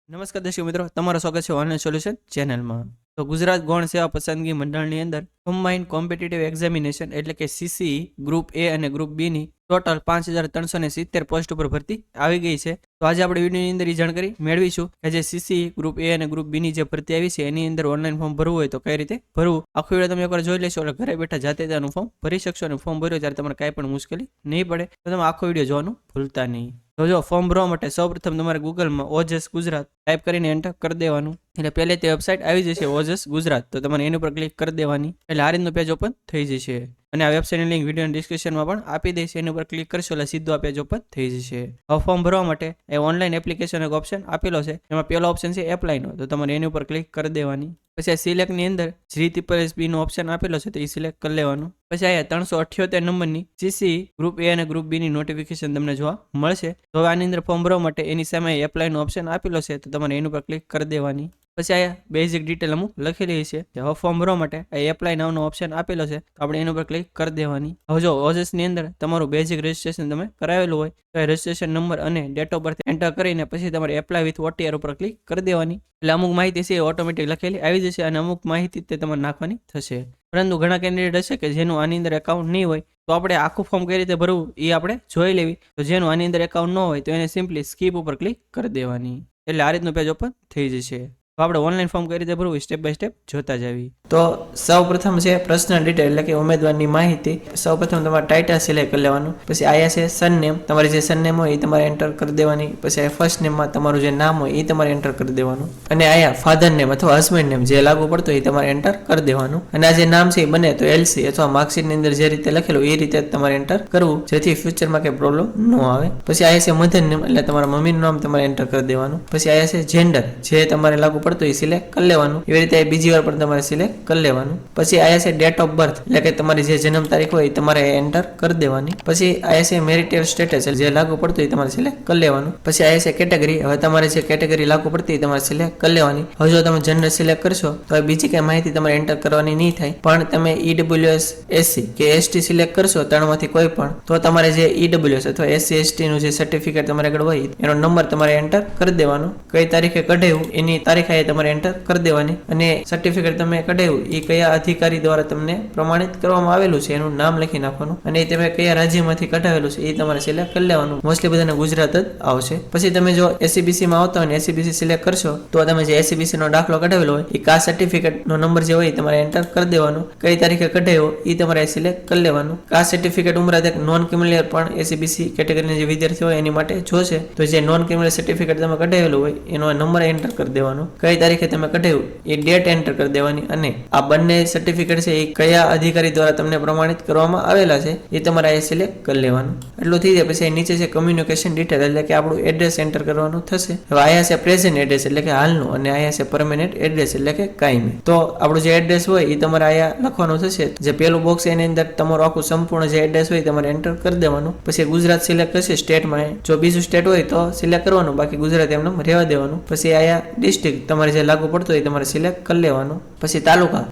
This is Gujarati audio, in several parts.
નમસ્કાર દર્શક મિત્રો, તમારું સ્વાગત છે ઓનલાઈન સોલ્યુશન ચેનલમાં. તો ગુજરાત ગૌણ સેવા પસંદગી મંડળની અંદર કમ્બાઇન્ડ કોમ્પિટિટિવ એક્ઝામિનેશન એટલે કે સીસીઈ ગ્રુપ એ અને ગ્રુપ બી ની ટોટલ 5370 પોસ્ટ ઉપર ભરતી આવી ગઈ છે. તો આજે આપણે વિડીયોની અંદર એ જાણકારી મેળવીશું કે જે સીસીઈ ગ્રુપ એ અને ગ્રુપ બી ની જે ભરતી આવી છે એની અંદર ઓનલાઈન ફોર્મ ભરવું હોય તો કઈ રીતે ભરવું, આખો વિડીયો તમે એકવાર જોઈ લેશો એટલે ઘરે બેઠા જાતે તેનું ફોર્મ ભરી શકશો અને ફોર્મ ભર્યો ત્યારે તમારે કાંઈ પણ મુશ્કેલી નહીં પડે. તો તમે આખો વિડીયો જોવાનું ભૂલતા નહીં. તો જો ફોર્મ ભરવા માટે સૌપ્રથમ તમારે ગૂગલમાં ઓજસ ગુજરાત ટાઈપ કરીને એન્ટર કરી દેવાનું. એટલે પહેલે તે વેબસાઇટ આવી જશે ઓજસ ગુજરાત, તો તમારે એની ઉપર ક્લિક કરી દેવાની એટલે આ રીતનું પેજ ઓપન થઈ જશે. અને આ વેબસાઇટની લિંક વિડીયો ડિસ્ક્રિપ્શનમાં પણ આપી દઈશ, એની ઉપર ક્લિક કરશો એટલે સીધું આ પેજ ઓપન થઈ જશે. હવે ફોર્મ ભરવા માટે એ ઓનલાઈન એપ્લિકેશન એક ઓપ્શન આપેલો છે, એમાં પહેલો ઓપ્શન છે એપ્લાયનો, તો તમારે એની ઉપર ક્લિક કરી દેવાની. પછી આ સિલેક્ટની અંદર GTPSB નો ઓપ્શન આપેલો છે તો એ સિલેક્ટ કરી લેવાનું. પછી અહીંયા 378 નંબરની સીસીઈ ગ્રુપ એ અને ગ્રુપ બી ની નોટિફિકેશન તમને જોવા મળશે. તો હવે આની અંદર ફોર્મ ભરવા માટે એની સામે એપ્લાયનો ઓપ્શન આપેલો છે તો તમારે એની ઉપર ક્લિક કરી દેવાની. પછી અહીંયા બેઝિક ડિટેલ અમુક લખેલી છે. હવે ફોર્મ ભરવા માટે આ એપ્લાય નાવનો ઓપ્શન આપેલો છે તો આપણે એની ઉપર ક્લિક કરી દેવાની. હવે જો ઓજસની અંદર તમારું બેઝિક રજિસ્ટ્રેશન તમે કરાવેલું હોય તો એ રજિસ્ટ્રેશન નંબર અને ડેટ ઓફ બર્થ એન્ટર કરીને પછી તમારે એપ્લાય વિથ OTR ઉપર ક્લિક કરી દેવાની. એટલે અમુક માહિતી છે એ ઓટોમેટિક લખેલી આવી જશે અને અમુક માહિતી તે તમારે નાખવાની થશે. પરંતુ ઘણા કેન્ડિડેટ હશે કે જેનું આની અંદર એકાઉન્ટ નહીં હોય તો આપણે આખું ફોર્મ કઈ રીતે ભરવું એ આપણે જોઈ લેવી. તો જેનું આની અંદર એકાઉન્ટ ન હોય તો એને સિમ્પલી સ્કીપ ઉપર ક્લિક કરી દેવાની એટલે આ રીતનું પેજ ઓપન થઈ જશે. તો આપણે ઓનલાઈન ફોર્મ કઈ રીતે ભરવું સ્ટેપ બાય સ્ટેપ જોતા જાવી. તો સૌપ્રથમ છે પર્સનલ ડિટેલ એટલે કે ઉમેદવારની માહિતી. સૌપ્રથમ તમારે ટાઇટલ સિલેક્ટ કરી લેવાનું. પછી આયા છે સરનેમ, તમારી જે સરનેમ હોય એ તમારે એન્ટર કરી દેવાની. પછી આ ફર્સ્ટ નેમમાં તમારું જે નામ હોય એ તમારે એન્ટર કરી દેવાનું. અને આયા ફાધર નેમ અથવા હસબન્ડ નેમ જે લાગુ પડતો એ તમારે એન્ટર કરી દેવાનું. અને આ જે નામ છે એ બને તો LC અથવા માર્કશીટની અંદર જે રીતે લખેલું એ રીતે તમારે એન્ટર કરવું જેથી ફ્યુચરમાં કંઈ પ્રોબ્લેમ ન આવે. પછી આયા છે મધર નેમ એટલે તમારા મમ્મીનું નામ તમારે એન્ટર કરી દેવાનું. પછી આયા છે જેન્ડર જે તમારે લાગુ તો એ સિલેક્ટ કરી લેવાનું. એવી રીતે બીજી વાર પણ તમારે સિલેક્ટ કરી લેવાનું. પછી આયા છે ડેટ ઓફ બર્થ એટલે કે તમારી જે જન્મ તારીખ હોય એ તમારે એન્ટર કરી દેવાની. પછી આયા છે મેરિટલ સ્ટેટસ જે લાગુ પડતું એ તમારે સિલેક્ટ કરી લેવાનું. પછી આયા છે કેટેગરી, હવે તમારે જે કેટેગરી લાગુ પડતી એ તમારે સિલેક્ટ કરી લેવાની. હવે જો તમે જનરલ સિલેક્ટ કરશો તો બીજી કઈ માહિતી તમારે એન્ટર કરવાની નહીં થાય, પણ તમે EWS SC કે ST સિલેક્ટ કરશો ત્રણમાંથી કોઈ પણ તો તમારે જે EWS અથવા SC ST નું જે સર્ટિફિકેટ તમારે આગળ હોય એનો નંબર તમારે એન્ટર કરી દેવાનો. કઈ તારીખે કઢાવ્યું એની તારીખ તમારે એન્ટર કરી દેવાની. અને સર્ટિફિકેટ તમે કઢાવ્યું એ કયા અધિકારી દ્વારા તમને પ્રમાણિત કરવામાં આવેલું છે એનું નામ લખી નાખવાનું. અને તમે કયા રાજ્યમાંથી કઢાવેલું છે એ તમારે સિલેક્ટ કરી લેવાનું. મોસ્ટલી બધાને ગુજરાત જ આવશે. પછી તમે જો SCBC માં આવતા હોય ને SCBC સિલેક્ટ કરશો તો તમે જે SCBC નો દાખલો કઢાવેલો હોય એ કાસ્ટ સર્ટિફિકેટ નો નંબર જે હોય તમારે એન્ટર કરી દેવાનો. કઈ તારીખે કઢાવ્યો એ તમારે સિલેક્ટ કરી લેવાનું. કાસ્ટ સર્ટિફિકેટ ઉમરા નોન ક્રિમિનલ પણ SCBC કેટેગરીના જે વિદ્યાર્થીઓ હોય એની માટે જોશે. તો જે નોન ક્રિમિનલ સર્ટિફિકેટ તમે કઢાવેલું હોય એનો નંબર એન્ટર કરી દેવાનો. કઈ તારીખે તમે કઢાવ્યું એ ડેટ એન્ટર કરી દેવાની. અને આ બંને સર્ટિફિકેટ છે એ કયા અધિકારી દ્વારા તમને પ્રમાણિત કરવામાં આવેલા છે એ તમારે અહીંયા સિલેક્ટ કરી લેવાનું. એટલું થઈ જાય પછી નીચે છે કમ્યુનિકેશન ડિટેલ એટલે કે આપણું એડ્રેસ એન્ટર કરવાનું થશે. હવે આયા છે પ્રેઝન્ટ એડ્રેસ એટલે કે હાલનું અને આયા છે પરમેનન્ટ એડ્રેસ એટલે કે કાયમી. તો આપણું જે એડ્રેસ હોય એ તમારે આયા લખવાનું થશે. જે પેલું બોક્સ એની અંદર તમારું આખું સંપૂર્ણ જે એડ્રેસ હોય તમારે એન્ટર કરી દેવાનું. પછી ગુજરાત સિલેક્ટ કરશે સ્ટેટમાં, જો બીજું સ્ટેટ હોય તો સિલેક્ટ કરવાનું, બાકી ગુજરાત એમને રહેવા દેવાનું. પછી આયા ડિસ્ટ્રિક્ટ તમારે જે લાગુ પડતો હોય તમારે સિલેક્ટ કરી લેવાનું. પછી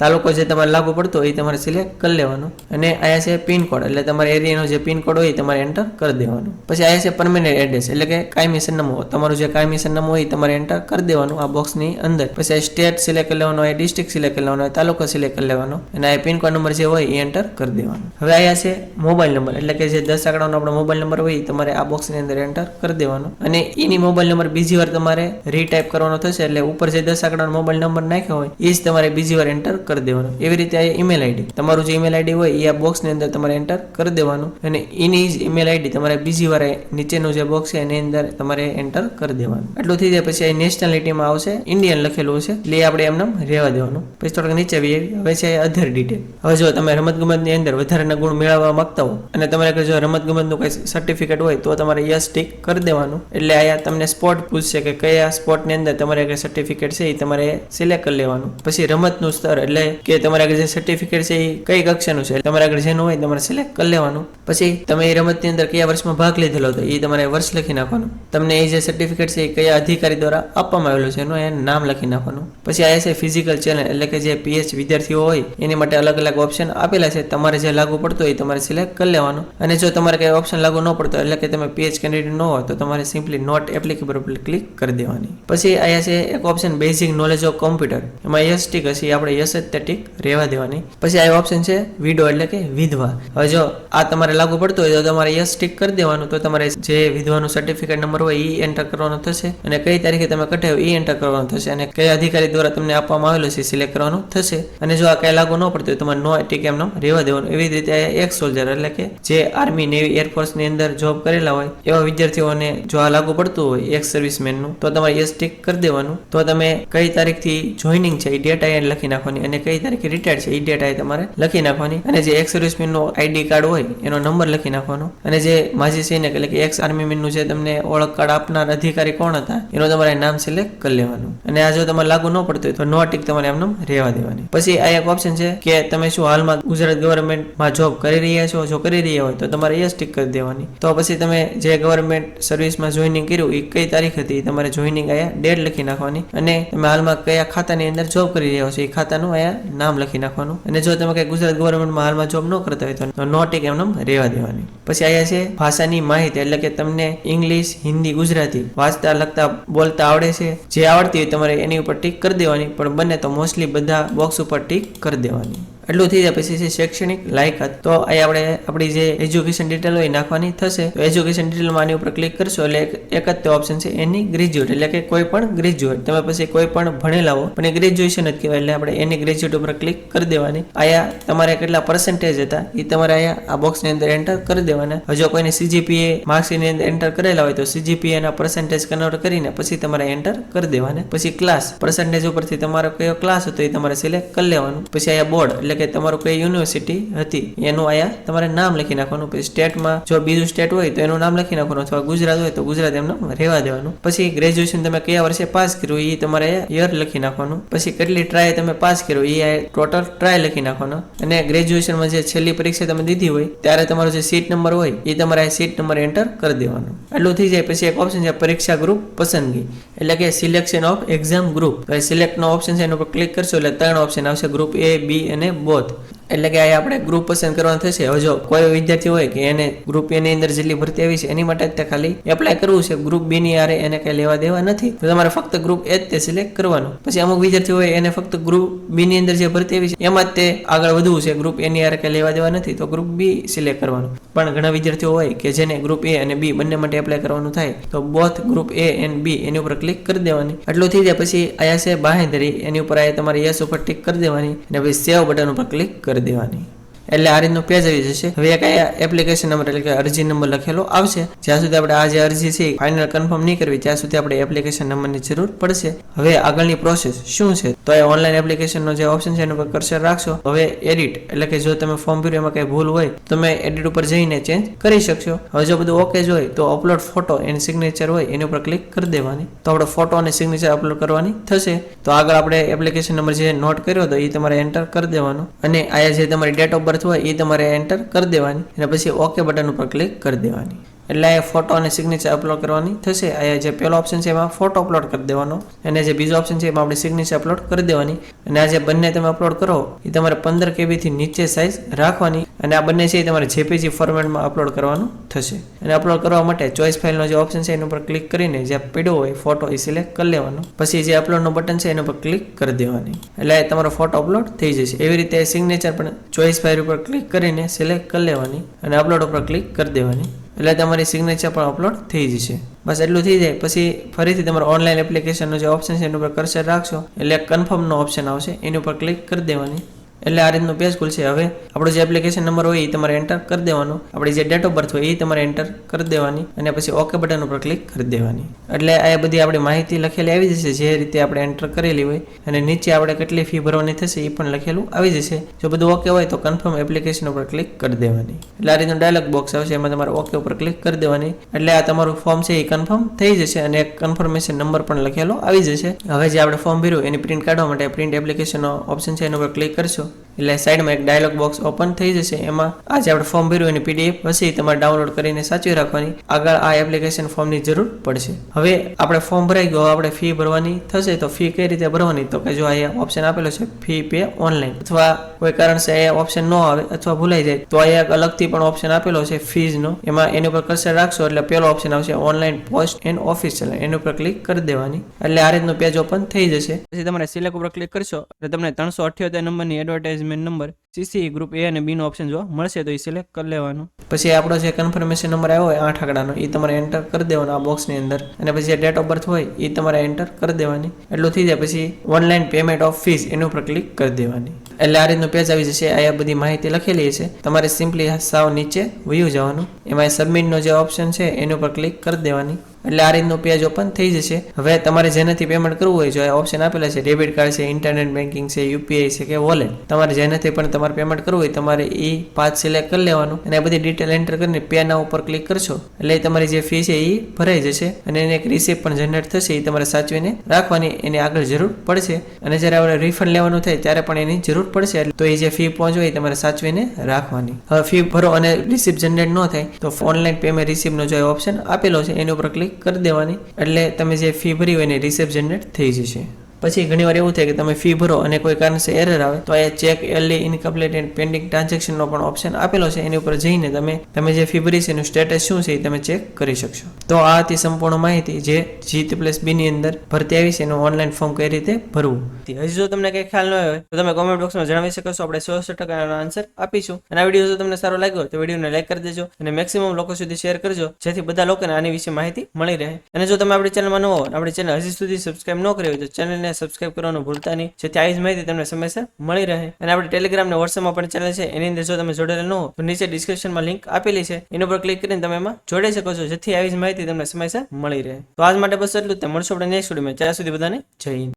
તાલુકો જે તમારે લાગુ પડતો હોય એ તમારે સિલેક્ટ કરી લેવાનું. અને આયા છે પિનકોડ એટલે તમારા એરિયાનો જે પિનકોડ હોય એ તમારે એન્ટર કરી દેવાનું. પછી આયા છે પરમેનન્ટ એડ્રેસ એટલે કે કાયમી સરનામું, તમારું જે કાયમી સરનામું હોય એ તમારે એન્ટર કરી દેવાનું આ બોક્સની અંદર. પછી સ્ટેટ સિલેક્ટ કરી લેવાનો, આ ડિસ્ટ્રિક્ટ સિલેક્ટ કરી લેવાનો, તાલુકો સિલેક્ટ કરી લેવાનો અને આ પિનકોડ નંબર જે હોય એ એન્ટર કરી દેવાનો. હવે આયા છે મોબાઈલ નંબર એટલે કે જે 10 આંકડાનો આપણો મોબાઈલ નંબર હોય એ તમારે આ બોક્સની અંદર એન્ટર કરી દેવાનો. અને એની મોબાઈલ નંબર બીજી વાર તમારે રીટાઈપ કરવાનો થશે એટલે ઉપર જે 10 આંકડાનો મોબાઈલ નંબર નાખ્યો હોય એ જ તમારે બીજી વાર એન્ટર કરી દેવાનું. એવી રીતે આ ઈમેલ આઈડી, તમારું જે ઈમેલ આઈડી હોય એ આ બોક્સની અંદર તમારે એન્ટર કરી દેવાનું. અને એની જ ઈમેલ આઈડી તમારે બીજી વાર નીચેનું જે બોક્સ છે એની અંદર તમારે એન્ટર કરી દેવાનું. એટલું થઈ જાય પછી નેશનાલિટીમાં આવશે ઇન્ડિયન લખેલું છે એટલે આપણે એમને રહેવા દેવાનું. પછી થોડુંક નીચે હવે છે અધર ડિટેલ. હવે જો તમે રમતગમતની અંદર વધારાના ગુણ મેળવવા માંગતા હો અને તમારે જો રમતગમતનું કોઈ સર્ટિફિકેટ હોય તો તમારે યસ ટિક કરી દેવાનું. એટલે આયા તમને સ્પોર્ટ પૂછશે કે કયા સ્પોર્ટની અંદર તમારે સર્ટિફિકેટ સર્ટિફિકેટ છે એ તમારે સિલેક્ટ કરી લેવાનું. પછી રમતનું સ્તર એટલે કે તમારે આગળ જે સર્ટિફિકેટ છે એ કઈ કક્ષાનું છે તમારે આગળ જેનું હોય તમારે સિલેક્ટ કરી લેવાનું. પછી તમે એ રમતની અંદર કયા વર્ષમાં ભાગ લીધેલો હતો એ તમારે વર્ષ લખી નાખવાનું. તમને એ જે સર્ટિફિકેટ છે એ કયા અધિકારી દ્વારા આપવામાં આવેલું છે એનું નામ લખી નાખવાનું. પછી આ છે ફિઝિકલ ચેલેન્જ એટલે કે જે પીએચ વિદ્યાર્થીઓ હોય એની માટે અલગ અલગ ઓપ્શન આપેલા છે. તમારે જે લાગુ પડતો હોય તમારે સિલેક્ટ કરી લેવાનું. અને જો તમારે કઈ ઓપ્શન લાગુ ન પડતો એટલે કે તમે પીએચ કેન્ડિડેટ ન હોય તો તમારે સિમ્પલી નોટ એપ્લિકેબલ પર ક્લિક કરી દેવાની. પછી અહીંયા છે એક option basic knowledge of computer, એમાં યસ ટીક હશે આપણે યસ જ તે ટીક રહેવા દેવાની. પછી આ ઓપ્શન છે વિડો એટલે કે વિધવા. હવે જો આ તમારે લાગુ પડતો હોય તો તમારે યસ ટીક કરી દેવાનું. તો તમારે જે વિધવાનું સર્ટિફિકેટ નંબર હોય એ એન્ટર કરવાનો થશે અને કઈ તારીખે તમે કઢાવ્યો એ એન્ટર કરવાનું થશે અને કયા અધિકારી દ્વારા તમને આપવામાં આવેલો છે સિલેક્ટ કરવાનું થશે. અને જો આ કઈ લાગુ ન પડતું હોય તમારે નો ટીક એમ રહેવા દેવાનું. એવી જ રીતે એક્સ સોલ્જર એટલે કે જે આર્મી નેવી એરફોર્સની અંદર જોબ કરેલા હોય એવા વિદ્યાર્થીઓને જો આ લાગુ પડતું હોય એક્સ સર્વિસમેનનું તો તમારે યસ ટીક કરી દેવાનું. તો તમે કઈ તારીખથી જોઈનિંગ છે એ ડેટ અહીંયા લખી નાખવાની અને કઈ તારીખે રિટાયર્ડ છે એ ડેટ અહીંયા તમારે લખી નાખવાની. અને જે એક્સ સર્વિસમેનનો આઈડી કાર્ડ હોય એનો નંબર લખી નાખવાનો. અને જે માજી સૈનિક એટલે કે એક્સ આર્મી મેનનું જે તમને ઓળખ કાર્ડ આપનાર અધિકારી કોણ હતા એનો તમારે નામ સિલેક્ટ કરી લેવાનું. અને આ જો તમારે લાગુ ન પડતું હોય તો નો ટીક તમારે એમને રહેવા દેવાની. પછી આ એક ઓપ્શન છે કે તમે શું હાલમાં ગુજરાત ગવર્મેન્ટમાં જોબ કરી રહ્યા છો, જો કરી રહ્યા હોય તો તમારે યસ ટીક કરી દેવાની. તો પછી તમે જે ગવર્મેન્ટ સર્વિસમાં જોઈનિંગ કર્યું એ કઈ તારીખ હતી તમારે જોઈનિંગ અહીંયા ડેટ લખી નાખવાની. અને તમે હાલમાં કયા ખાતાની અંદર જોબ કરી રહ્યા છો એ ખાતાનું અહીંયા નામ લખી નાખવાનું. અને જો તમે કઈ ગુજરાત ગવર્મેન્ટમાં હાલમાં જોબ ન કરતા હોય તો નો ટીક એમને રહેવા દેવાની. પછી અહીંયા છે ભાષાની માહિતી એટલે કે તમને ઇંગ્લિશ, હિન્દી, ગુજરાતી વાંચતા લખતા બોલતા આવડે છે. જે આવડતી હોય તમારે એની ઉપર ટીક કરી દેવાની. પણ બને તો મોસ્ટલી બધા બોક્સ ઉપર ટીક કરી દેવાની. એટલું થઈ જાય. પછી છે શૈક્ષણિક લાયકાત. તો અહીં આપણે આપણી જે એજ્યુકેશન ડિટેલ હોય નાખવાની થશે. તો એજ્યુકેશન ડિટેલમાં આની ઉપર ક્લિક કરશો એટલે એક જ તે ઓપ્શન છે એની ગ્રેજ્યુએટ એટલે કે કોઈ પણ ગ્રેજ્યુએટ. તમે પછી કોઈ પણ ભણેલા હો પણ એ ગ્રેજ્યુએશન જ કહેવાય એટલે આપણે એની ગ્રેજ્યુએટ ઉપર ક્લિક કરી દેવાની. અહીંયા તમારે કેટલા પર્સન્ટેજ હતા એ તમારે અહીંયા આ બોક્સની અંદર એન્ટર કરી દેવાના. જો કોઈને સીજીપીએ માર્ક્સની અંદર એન્ટર કરેલા હોય તો સીજીપીએ ના પર્સન્ટેજ કન્વર્ટ કરીને પછી તમારે એન્ટર કરી દેવાના. પછી ક્લાસ પર્સન્ટેજ ઉપરથી તમારો કયો ક્લાસ હતો એ તમારે સિલેક્ટ કરી લેવાનું. પછી અહીંયા બોર્ડ એટલે કે તમારું કઈ યુનિવર્સિટી હતી એનું અહીંયા તમારે નામ લખી નાખવાનું. પછી સ્ટેટમાં જો બીજું સ્ટેટ હોય તો એનું નામ લખી નાખવાનું અથવા ગુજરાત હોય તો ગુજરાત એમનું રહેવા દેવાનું. પછી ગ્રેજ્યુએશન તમે કયા વર્ષે પાસ કર્યું એ તમારે યર લખી નાખવાનું. પછી કેટલી ટ્રાય તમે પાસ કર્યો એ ટોટલ ટ્રાય લખી નાખવાનો. અને ગ્રેજ્યુએશનમાં જે છેલ્લી પરીક્ષા તમે દીધી હોય ત્યારે તમારો જે સીટ નંબર હોય એ તમારે સીટ નંબર એન્ટર કરી દેવાનો. એટલું થઈ જાય. પછી એક ઓપ્શન છે પરીક્ષા ગ્રુપ પસંદગી એટલે કે selection of exam group. Select નો ઓપ્શન છે એના ઉપર ક્લિક કરશો એટલે 3 ઓપ્શન આવશે ગ્રુપ એ, બી અને બોથ. એટલે કે આ આપણે ગ્રુપ પસંદ કરવાનું થશે. હવે જો કોઈ વિદ્યાર્થી હોય કે એને ગ્રુપ એ ની અંદર જેટલી ભરતી આવી છે એની માટે જ ખાલી એપ્લાય કરવું છે, ગ્રુપ બી ની આરે એને કઈ લેવા દેવા નથી, તો તમારે ફક્ત ગ્રુપ એ જ તે સિલેક્ટ કરવાનું. પછી અમુક વિદ્યાર્થી હોય એને ફક્ત ગ્રુપ બી ની અંદર જે ભરતી આવી છે એમાં જ તે આગળ વધવું છે, ગ્રુપ એ ની આરે કઈ લેવા દેવા નથી, તો ગ્રુપ બી સિલેક્ટ કરવાનું. પણ ઘણા વિદ્યાર્થીઓ હોય કે જેને ગ્રુપ એ અને બી બંને માટે એપ્લાય કરવાનું થાય તો બોથ ગ્રુપ એ એન્ડ બી એની ઉપર ક્લિક કરી દેવાની. એટલું થઈ જાય. પછી આયા છે બાંહેધરી, એની ઉપર આ તમારે યસ ઉપર ટિક કરી દેવાની અને પછી સેવ બટન ઉપર ક્લિક કરી દેવાની. એટલે આ રીતનું પેજ આવી જશે. હવે એક એપ્લિકેશન નંબર એટલે કે અરજી નંબર લખેલો આવશે. જ્યાં સુધી આપણે આ જે અરજી છે ફાઇનલ કન્ફર્મ નહીં કરવી ત્યાં સુધી આપણે એપ્લિકેશન નંબરની જરૂર પડશે. હવે આગળની પ્રોસેસ શું છે તો એ ઓનલાઈન એપ્લિકેશનનો જે ઓપ્શન છે એના પર કર્સર રાખશો. હવે એડિટ એટલે કે જો તમે ફોર્મ ભર્યું એમાં કઈ ભૂલ હોય તો તમે એડિટ ઉપર જઈને ચેન્જ કરી શકશો. હવે જો બધું ઓકે જ હોય તો અપલોડ ફોટો એન્ડ સિગ્નેચર હોય એની ઉપર ક્લિક કરી દેવાની. તો આપણે ફોટો અને સિગ્નેચર અપલોડ કરવાની થશે. તો આગળ આપણે એપ્લિકેશન નંબર જે નોટ કર્યો હતો એ તમારે એન્ટર કરી દેવાનો અને આયા જે તમારી ડેટ ઓફ બર્થ હોય એ તમારે એન્ટર કરી દેવાની અને પછી ઓકે બટન ઉપર ક્લિક કરી દેવાની. એટલે આ ફોટો અને સિગ્નેચર અપલોડ કરવાની થશે. આ જે પહેલો ઓપ્શન છે એમાં ફોટો અપલોડ કરી દેવાનો અને જે બીજો ઓપ્શન છે એમાં આપણે સિગ્નેચર અપલોડ કરી દેવાની. અને આ જે બંને તમે અપલોડ કરો એ તમારે 15 KB થી નીચે સાઇઝ રાખવાની અને આ બંને છે એ તમારે JPG ફોર્મેટમાં અપલોડ કરવાનું થશે. અને અપલોડ કરવા માટે ચોઇસ ફાઇલનો જે ઓપ્શન છે એના ઉપર ક્લિક કરીને જે પડ્યો હોય ફોટો એ સિલેક્ટ કરી લેવાનો. પછી જે અપલોડનો બટન છે એના પર ક્લિક કરી દેવાની એટલે તમારો ફોટો અપલોડ થઈ જશે. એવી રીતે સિગ્નેચર પણ ચોઇસ ફાઇલ ઉપર ક્લિક કરીને સિલેક્ટ કરી લેવાની અને અપલોડ ઉપર ક્લિક કરી દેવાની એટલે તમારી સિગ્નેચર પણ અપલોડ થઈ જશે. બસ એટલું થઈ જાય. પછી ફરીથી તમારો ઓનલાઈન એપ્લિકેશનનો જે ઓપ્શન છે એના ઉપર કર્સર રાખશો એટલે કન્ફર્મનો ઓપ્શન આવશે એની ઉપર ક્લિક કરી દેવાની એટલે આ રીતનું પેજ ખુલશે. હવે આપણો જે એપ્લિકેશન નંબર હોય એ તમારે એન્ટર કરી દેવાનો, આપણી જે ડેટ ઓફ બર્થ હોય એ તમારે એન્ટર કરી દેવાની અને પછી ઓકે બટન ઉપર ક્લિક કરી દેવાની. એટલે આ બધી આપણી માહિતી લખેલી આવી જશે જે રીતે આપણે એન્ટર કરેલી હોય, અને નીચે આપણે કેટલી ફી ભરવાની થશે એ પણ લખેલું આવી જશે. જો બધું ઓકે હોય તો કન્ફર્મ એપ્લિકેશન ઉપર ક્લિક કરી દેવાની. એટલે આ રીતનું ડાયલોગ બોક્સ આવશે, એમાં તમારે ઓકે ઉપર ક્લિક કરી દેવાની. એટલે આ તમારું ફોર્મ છે એ કન્ફર્મ થઈ જશે અને એક કન્ફર્મેશન નંબર પણ લખેલો આવી જશે. હવે જે આપણે ફોર્મ ભર્યું એની પ્રિન્ટ કાઢવા માટે પ્રિન્ટ એપ્લિકેશનનો ઓપ્શન છે એના ઉપર ક્લિક કરશો એટલે સાઈડમાં એક ડાયલોગ બોક્સ ઓપન થઈ જશે. એમાં આ જે આપણે ફોર્મ ભર્યું એની પીડીએફ હશે તમારે ડાઉનલોડ કરીને સાચવી રાખવાની. આગળ આ એપ્લિકેશન ફોર્મની જરૂર પડશે. હવે આપણે ફોર્મ ભરાઈ ગયો, આપણે ફી ભરવાની થશે તો ફી કઈ રીતે ભરવાની, તો કે જો અહીંયા ઓપ્શન આપેલો છે ફી પે ઓનલાઈન, અથવા કોઈ કારણસર અહીંયા ઓપ્શન ન આવે અથવા ભૂલાઈ જાય તો અહીંયા અલગથી પણ ઓપ્શન આપેલો છે ફીઝનો, એમાં એની ઉપર કર્સર રાખશો એટલે પેલો ઓપ્શન આવશે ઓનલાઈન પોસ્ટ એન્ડ ઓફિસ ચલણ, એની ઉપર ક્લિક કરી દેવાની. એટલે આ રીતનું પેજ ઓપન થઈ જશે. પછી તમારે સિલેક્ટ ઉપર ક્લિક કરશો એટલે તમને 378 નંબરની એડવર્ટાઇઝમેન્ટ નંબર સીસી ગ્રુપ એ અને બી નો ઓપ્શન જોવા મળશે, તો એ સિલેક્ટ કરી લેવાનું. પછી આપણો જે કન્ફર્મેશન નંબર આવ્યો હોય 8 આંકડાનો એ તમારે એન્ટર કરી દેવાનો આ બોક્સની અંદર, અને પછી જે ડેટ ઓફ બર્થ હોય એ તમારે એન્ટર કરી દેવાની. એટલું થઈ જાય પછી ઓનલાઈન પેમેન્ટ ઓફ ફીસ એની ઉપર ક્લિક કરી દેવાની. એટલે આ રીતનું પેજ આવી જશે. આ બધી માહિતી લખેલી છે, તમારે સિમ્પલી સાવ નીચે વયું જવાનું, એમાં સબમિટનો જે ઓપ્શન છે એની ઉપર ક્લિક કરી દેવાની. એટલે આ રીતનું પેજ ઓપન થઈ જશે. હવે તમારે જેનાથી પેમેન્ટ કરવું હોય, જો આ ઓપ્શન આપેલા છે ડેબિટ કાર્ડ છે, ઇન્ટરનેટ બેન્કિંગ છે, યુપીઆઈ છે કે વોલેટ, તમારે જેનાથી પણ તમારે પેમેન્ટ કરવું હોય તમારે એ પાથ સિલેક્ટ કરી લેવાનું અને આ બધી ડિટેલ એન્ટર કરીને પે નાઉ ઉપર ક્લિક કરશો એટલે તમારી જે ફી છે એ ભરાઈ જશે અને એને એક રિસિપ્ટ પણ જનરેટ થશે, એ તમારે સાચવીને રાખવાની. એની આગળ જરૂર પડશે અને જ્યારે આપણે રિફંડ લેવાનું થાય ત્યારે પણ એની જરૂર પડશે, તો એ જે ફી પહોંચો એ તમારે સાચવીને રાખવાની. હવે ફી ભરો અને રિસિપ્ટ જનરેટ ન થાય તો ઓનલાઈન પેમેન્ટ રિસિપ્ટનો જે ઓપ્શન આપેલો છે એની ઉપર ક્લિક કરી દેવાની. એટલે તમે જે ફી ભરી હોય એની રિસિપ્ટ જનરેટ થઈ જશે. પછી ઘણીવાર એવું થાય કે તમે ફી ભરો અને કોઈ કારણસર એરર આવે તો આ ચેક એર્લી ઇનકમ્પ્લીટ એન્ડ પેન્ડિંગ ટ્રાન્ઝેક્શનનો પણ ઓપ્શન આપેલો છે, એની ઉપર જઈને તમે જે ફી ભરી છે એનું સ્ટેટસ શું છે એ તમે ચેક કરી શકશો. તો આ હતી સંપૂર્ણ માહિતી જે G+B ની અંદર ભરતી આવી છે, એનું ઓનલાઈન ફોર્મ કઈ રીતે ભરવું. હજી જો તમને કંઈ ખ્યાલ ન હોય તો તમે કોમેન્ટ બોક્સમાં જણાવી શકો છો, આપણે 100% આન્સર આપીશું. અને આ વિડીયો જો તમને સારો લાગ્યો તો વિડીયોને લાઈક કરી દેજો અને મેક્સિમમ લોકો સુધી શેર કરજો, જેથી બધા લોકોને આની વિશે માહિતી મળી રહે. અને જો તમે આપણી ચેનલમાં ન હો, આપણી ચેનલ હજી સુધી સબસ્ક્રાઇબ ન કરી હોય તો ચેનલને સબસ્ક્રાઇબ કરવાનું ભૂલતા નહીં, જેથી આવી જ માહિતી તમને સમયસર મળી રહે. અને આપણે ટેલિગ્રામ અને વોટ્સએપમાં પણ ચેનલ છે, એની અંદર જો તમે જોડેલા ન હો તો નીચે ડિસ્ક્રિપ્શનમાં લિંક આપેલી છે, એના પર ક્લિક કરીને તમે એમાં જોડાઈ શકો છો, જેથી આવી જ માહિતી તમને સમયસર મળી રહે. તો આજ માટે બસ એટલું જ. મળશું આપણે નેક્સ્ટ વિડીયોમાં. ત્યાં સુધી બધાને જય હિન્દ.